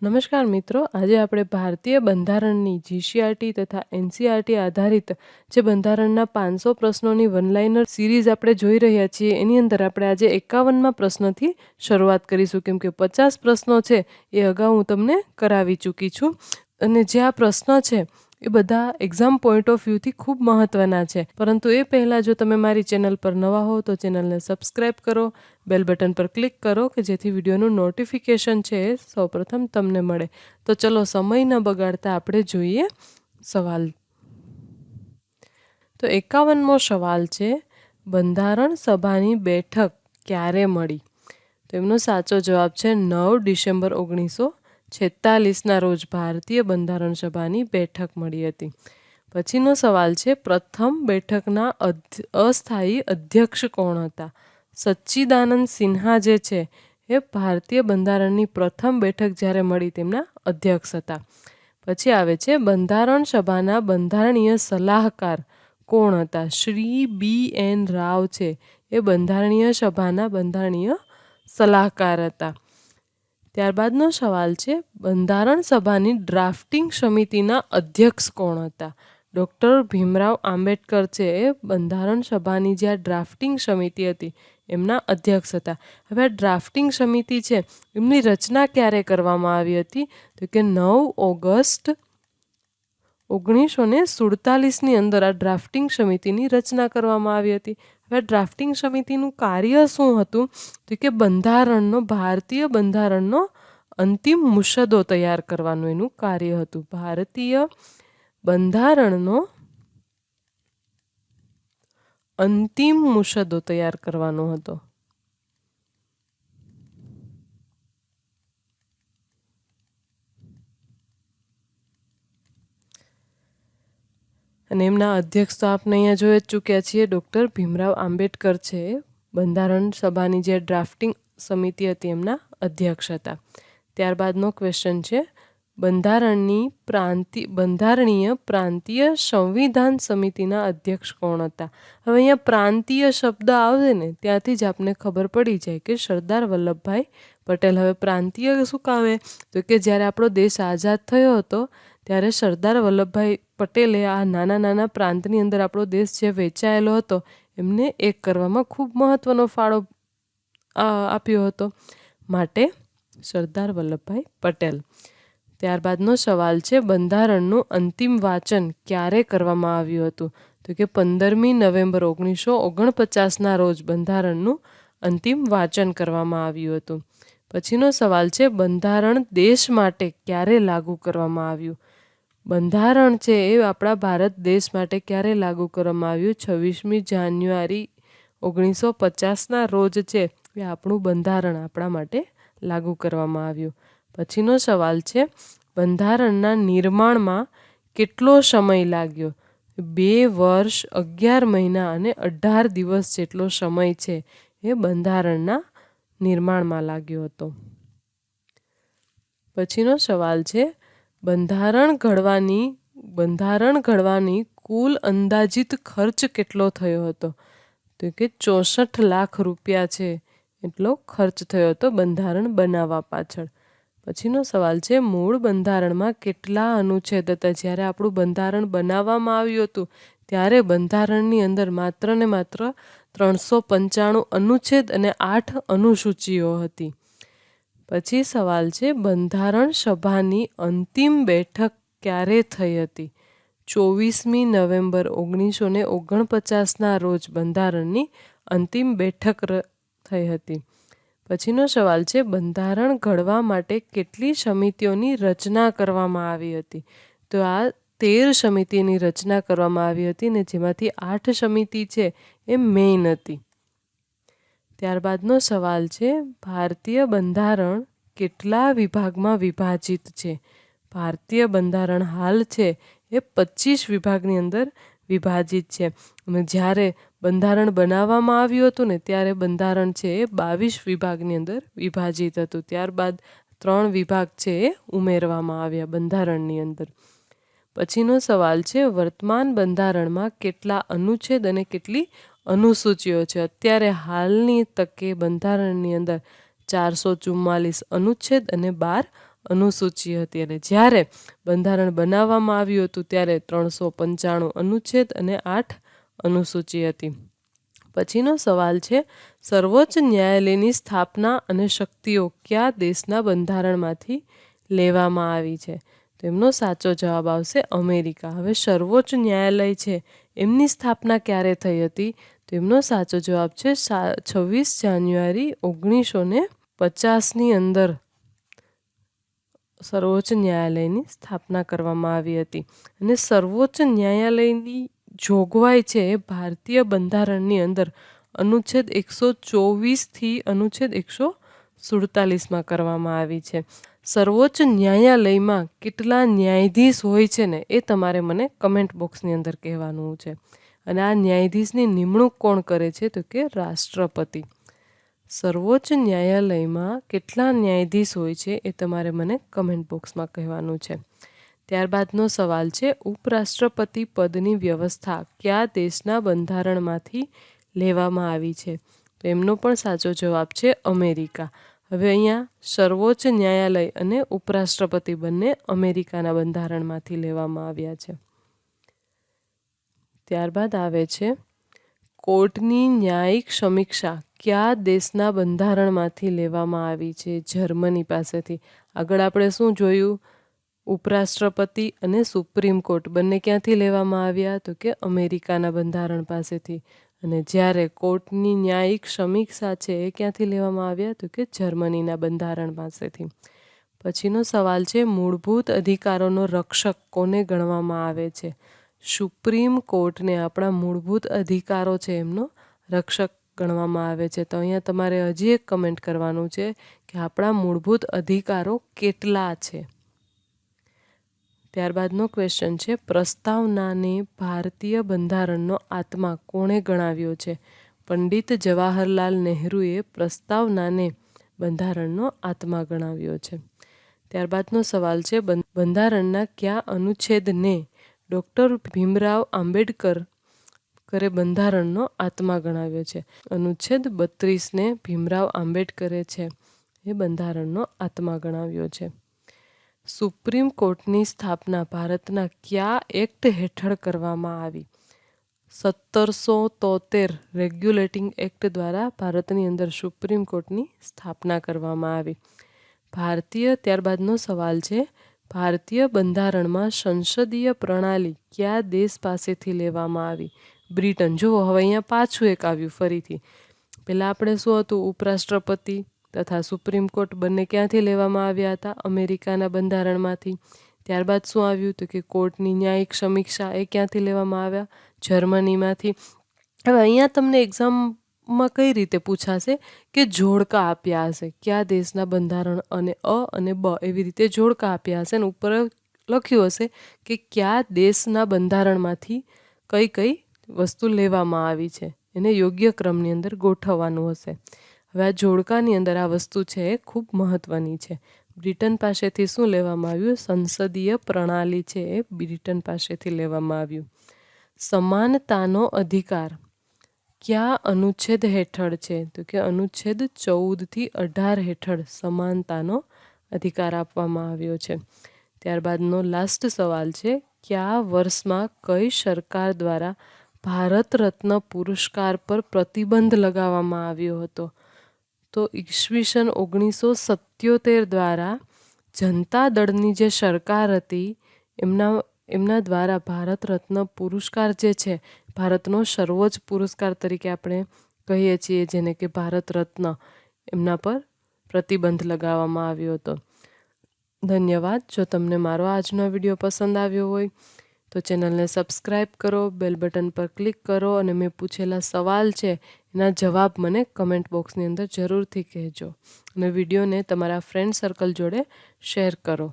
નમસ્કાર મિત્રો, આજે આપણે ભારતીય બંધારણની જીસીઆરટી તથા એનસીઆરટી આધારિત જે બંધારણના 500 પ્રશ્નોની વનલાઇનર સિરીઝ આપણે જોઈ રહ્યા છીએ. એની અંદર આપણે આજે 51મા પ્રશ્નથી શરૂઆત કરીશું, કેમ કે 50 પ્રશ્નો છે એ અગાઉ હું તમને કરાવી ચૂકી છું. અને જે આ પ્રશ્ન છે એ બધા એક્ઝામ પોઈન્ટ ઓફ વ્યૂથી ખૂબ મહત્વના છે. પરંતુ એ પહેલાં જો તમે મારી ચેનલ પર નવા હો તો ચેનલને સબસ્ક્રાઈબ કરો, બેલ બટન પર ક્લિક કરો કે જેથી વિડીયોનું નોટિફિકેશન છે એ સૌપ્રથમ તમને મળે. તો ચલો સમય ન બગાડતા આપણે જોઈએ સવાલ. તો 51મો સવાલ છે, બંધારણ સભાની બેઠક ક્યારે મળી? તો એમનો સાચો જવાબ છે 9 ડિસેમ્બર 1946ના રોજ ભારતીય બંધારણ સભાની બેઠક મળી હતી. પછીનો સવાલ છે, પ્રથમ બેઠકના અસ્થાયી અધ્યક્ષ કોણ હતા? સચ્ચિદાનંદ સિન્હા જે છે એ ભારતીય બંધારણની પ્રથમ બેઠક જ્યારે મળી તેમના અધ્યક્ષ હતા. પછી આવે છે, બંધારણ સભાના બંધારણીય સલાહકાર કોણ હતા? શ્રી BN રાવ છે એ બંધારણીય સભાના બંધારણીય સલાહકાર હતા. ત્યારબાદનો સવાલ છે, બંધારણ સભાની ડ્રાફ્ટિંગ સમિતિના અધ્યક્ષ કોણ હતા? ડૉક્ટર ભીમરાવ આંબેડકર છે એ બંધારણ સભાની જે આ ડ્રાફ્ટિંગ સમિતિ હતી એમના અધ્યક્ષ હતા. હવે આ ડ્રાફ્ટિંગ સમિતિ છે એમની રચના ક્યારે કરવામાં આવી હતી? તો કે 9 ઓગસ્ટ 1947ની અંદર આ ડ્રાફ્ટિંગ સમિતિની રચના કરવામાં આવી હતી. હવે ડ્રાફ્ટિંગ સમિતિનું કાર્ય શું હતું? તો કે ભારતીય બંધારણનો અંતિમ મુસદ્દો તૈયાર કરવાનું એનું કાર્ય હતું. ભારતીય બંધારણનો અંતિમ મુસદ્દો તૈયાર કરવાનો હતો. અને એમના અધ્યક્ષ તો આપણે અહીંયા જોઈ જ ચૂક્યા છીએ, ડૉક્ટર ભીમરાવ આંબેડકર છે બંધારણ સભાની જે ડ્રાફ્ટિંગ સમિતિ હતી એમના અધ્યક્ષ હતા. ત્યારબાદનો ક્વેશ્ચન છે, બંધારણીય પ્રાંતીય સંવિધાન સમિતિના અધ્યક્ષ કોણ હતા? હવે અહીંયા પ્રાંતીય શબ્દ આવે ને ત્યાંથી જ આપને ખબર પડી જાય કે સરદાર વલ્લભભાઈ પટેલ. હવે પ્રાંતીય શું કામે? તો કે જ્યારે આપણો દેશ આઝાદ થયો હતો ત્યારે સરદાર વલ્લભભાઈ પટેલે આ નાના નાના પ્રાંતની અંદર આપણો દેશ જે વહેંચાયેલો હતો એમને એક કરવામાં ખૂબ મહત્ત્વનો ફાળો આપ્યો હતો, માટે સરદાર વલ્લભભાઈ પટેલ. ત્યારબાદનો સવાલ છે, બંધારણનું અંતિમ વાંચન ક્યારે કરવામાં આવ્યું હતું? તો કે 15મી નવેમ્બર 1949ના રોજ બંધારણનું અંતિમ વાંચન કરવામાં આવ્યું હતું. પછીનો સવાલ છે, બંધારણ દેશ માટે ક્યારે લાગુ કરવામાં આવ્યું? બંધારણ છે એ આપણા ભારત દેશ માટે ક્યારે લાગુ કરવામાં આવ્યું? 26મી જાન્યુઆરી 1950ના રોજ છે એ આપણું બંધારણ આપણા માટે લાગુ કરવામાં આવ્યું. પછીનો સવાલ છે, બંધારણના નિર્માણમાં કેટલો સમય લાગ્યો? 2 વર્ષ 11 મહિના અને 18 દિવસ જેટલો સમય છે એ બંધારણના નિર્માણમાં લાગ્યો હતો. પછીનો સવાલ છે, બંધારણ ઘડવાની કુલ અંદાજિત ખર્ચ કેટલો થયો હતો? તો કે 64 લાખ રૂપિયા છે એટલો ખર્ચ થયો હતો બંધારણ બનાવવા પાછળ. પછીનો સવાલ છે, મૂળ બંધારણમાં કેટલા અનુચ્છેદ હતા? જ્યારે આપણું બંધારણ બનાવવામાં આવ્યું હતું ત્યારે બંધારણની અંદર માત્ર ને માત્ર 395 અનુચ્છેદ અને 8 અનુસૂચિઓ હતી. પછી સવાલ છે, બંધારણ સભાની અંતિમ બેઠક ક્યારે થઈ હતી? 24મી નવેમ્બર 1949ના રોજ બંધારણની અંતિમ બેઠક થઈ હતી. પછીનો સવાલ છે, બંધારણ ઘડવા માટે કેટલી સમિતિઓની રચના કરવામાં આવી હતી? તો આ 13 સમિતિની રચના કરવામાં આવી હતી ને જેમાંથી 8 સમિતિ છે એ મેઇન હતી. ત્યારબાદનો સવાલ છે, ભારતીય બંધારણ કેટલા વિભાગમાં વિભાજિત છે? ભારતીય બંધારણ હાલ છે એ 25 વિભાગની અંદર વિભાજિત છે. અને જ્યારે બંધારણ બનાવવામાં આવ્યું હતું ને ત્યારે બંધારણ છે એ 22 વિભાગની અંદર વિભાજિત હતું. ત્યારબાદ 3 વિભાગ છે એ ઉમેરવામાં આવ્યા બંધારણની અંદર. પછીનો સવાલ છે, વર્તમાન બંધારણમાં કેટલા અનુચ્છેદ અને કેટલી અનુસૂચિઓ છે? અત્યારે હાલની તકે બંધારણની અંદર 444 અનુચ્છેદ અને 12 અનુસૂચિ હતી અને જ્યારે બંધારણ બનાવવામાં આવ્યું હતું ત્યારે 395 અનુચ્છેદ અને 8 અનુસૂચિ હતી. પછીનો સવાલ છે, સર્વોચ્ચ ન્યાયાલયની સ્થાપના અને શક્તિઓ કયા દેશના બંધારણમાંથી લેવામાં આવી છે? તો એમનો સાચો જવાબ આવશે અમેરિકા. હવે સર્વોચ્ચ ન્યાયાલય છે એમની સ્થાપના ક્યારે થઈ હતી? તો એમનો સાચો જવાબ છે 26 જાન્યુઆરી 1950ની અંદર સર્વોચ્ચ ન્યાયાલયની સ્થાપના કરવામાં આવી હતી. અને સર્વોચ્ચ ન્યાયાલયની જોગવાઈ છે એ ભારતીય બંધારણની અંદર અનુચ્છેદ 124થી અનુચ્છેદ 147માં કરવામાં આવી છે. સર્વોચ્ચ ન્યાયાલયમાં કેટલા ન્યાયાધીશ હોય છે ને એ તમારે મને કમેન્ટ બોક્સની અંદર કહેવાનું છે. અને આ ન્યાયાધીશની નિમણૂક કોણ કરે છે? તો કે રાષ્ટ્રપતિ. સર્વોચ્ચ ન્યાયાલયમાં કેટલા ન્યાયાધીશ હોય છે એ તમારે મને કમેન્ટ બોક્સમાં કહેવાનું છે. ત્યારબાદનો સવાલ છે, ઉપરાષ્ટ્રપતિ પદની વ્યવસ્થા કયા દેશના બંધારણમાંથી લેવામાં આવી છે? તો એમનો પણ સાચો જવાબ છે અમેરિકા. હવે અહીંયા સર્વોચ્ચ ન્યાયાલય અને ઉપરાષ્ટ્રપતિ બંને અમેરિકાના બંધારણમાંથી લેવામાં આવ્યા છે. ત્યારબાદ આવે છે, કોર્ટની ન્યાયિક સમીક્ષા કયા દેશના બંધારણમાંથી લેવામાં આવી છે? જર્મની પાસેથી. આગળ આપણે શું જોયું? ઉપરાષ્ટ્રપતિ અને સુપ્રીમ કોર્ટ બંને ક્યાંથી લેવામાં આવ્યા? તો કે અમેરિકાના બંધારણ પાસેથી. અને જ્યારે કોર્ટની ન્યાયિક સમીક્ષા છે એ ક્યાંથી લેવામાં આવ્યા? તો કે જર્મનીના બંધારણ પાસેથી. પછીનો સવાલ છે, મૂળભૂત અધિકારોનો રક્ષક કોને ગણવામાં આવે છે? સુપ્રીમ કોર્ટને આપણા મૂળભૂત અધિકારો છે એમનો રક્ષક ગણવામાં આવે છે. તો અહીંયા તમારે હજી એક કમેન્ટ કરવાનું છે કે આપણા મૂળભૂત અધિકારો કેટલા છે? ત્યારબાદનો ક્વેશ્ચન છે, પ્રસ્તાવનાને ભારતીય બંધારણનો આત્મા કોણે ગણાવ્યો છે? પંડિત જવાહરલાલ નહેરુએ પ્રસ્તાવનાને બંધારણનો આત્મા ગણાવ્યો છે. ત્યારબાદનો સવાલ છે, બંધારણના કયા અનુચ્છેદને ડૉક્ટર ભીમરાવ આંબેડકરે બંધારણનો આત્મા ગણાવ્યો છે? અનુચ્છેદ 32ને ભીમરાવ આંબેડકરે છે એ બંધારણનો આત્મા ગણાવ્યો છે. સુપ્રીમ કોર્ટની સ્થાપના ભારતના કયા એક્ટ હેઠળ કરવામાં આવી? 1773 રેગ્યુલેટિંગ એક્ટ દ્વારા ભારતની અંદર સુપ્રીમ કોર્ટની સ્થાપના કરવામાં આવી. ત્યારબાદનો સવાલ છે, ભારતીય બંધારણમાં સંસદીય પ્રણાલી કયા દેશ પાસેથી લેવામાં આવી? બ્રિટન. જુઓ હવે અહીંયા પાછું એક આવ્યું ફરીથી. પહેલાં આપણે શું હતું? ઉપરાષ્ટ્રપતિ તથા સુપ્રીમ કોર્ટ બંને ક્યાંથી લેવામાં આવ્યા હતા? અમેરિકાના બંધારણમાંથી. ત્યારબાદ શું આવ્યું? તો કે કોર્ટની ન્યાયિક સમીક્ષા એ ક્યાંથી લેવામાં આવ્યા? જર્મનીમાંથી. હવે અહીંયા તમને એક્ઝામમાં કઈ રીતે પૂછાશે કે જોડકા આપ્યા હશે, કયા દેશના બંધારણ અને અ અને બ એવી રીતે જોડકા આપ્યા હશે અને ઉપર લખ્યું હશે કે કયા દેશના બંધારણમાંથી કઈ કઈ વસ્તુ લેવામાં આવી છે. એને યોગ્ય ક્રમની અંદર ગોઠવવાનું હશે. હવે આ જોડકાની અંદર આ વસ્તુ છે એ ખૂબ મહત્ત્વની છે. બ્રિટન પાસેથી શું લેવામાં આવ્યું? સંસદીય પ્રણાલી છે એ બ્રિટન પાસેથી લેવામાં આવ્યું. સમાનતાનો અધિકાર કયા અનુચ્છેદ હેઠળ છે? તો કે અનુચ્છેદ 14થી 18 હેઠળ સમાનતાનો અધિકાર આપવામાં આવ્યો છે. ત્યારબાદનો લાસ્ટ સવાલ છે, કયા વર્ષમાં કઈ સરકાર દ્વારા ભારત રત્ન પુરસ્કાર પર પ્રતિબંધ લગાવવામાં આવ્યો હતો? તો ઈસવીસન 1977 દ્વારા જનતા દળની જે સરકાર હતી એમના દ્વારા ભારત રત્ન પુરસ્કાર જે છે, ભારતનો સર્વોચ્ચ પુરસ્કાર તરીકે આપણે કહીએ છીએ જેને કે ભારત રત્ન, એમના પર પ્રતિબંધ લગાવવામાં આવ્યો હતો. ધન્યવાદ. જો તમને મારો આજનો વિડીયો પસંદ આવ્યો હોય તો ચેનલને સબસ્ક્રાઈબ કરો, બેલ બટન પર ક્લિક કરો અને મેં પૂછેલા સવાલ છે એના જવાબ મને કમેન્ટ બોક્સની અંદર જરૂરથી કહેજો. અને વિડીયોને તમારા ફ્રેન્ડ સર્કલ જોડે શેર કરો.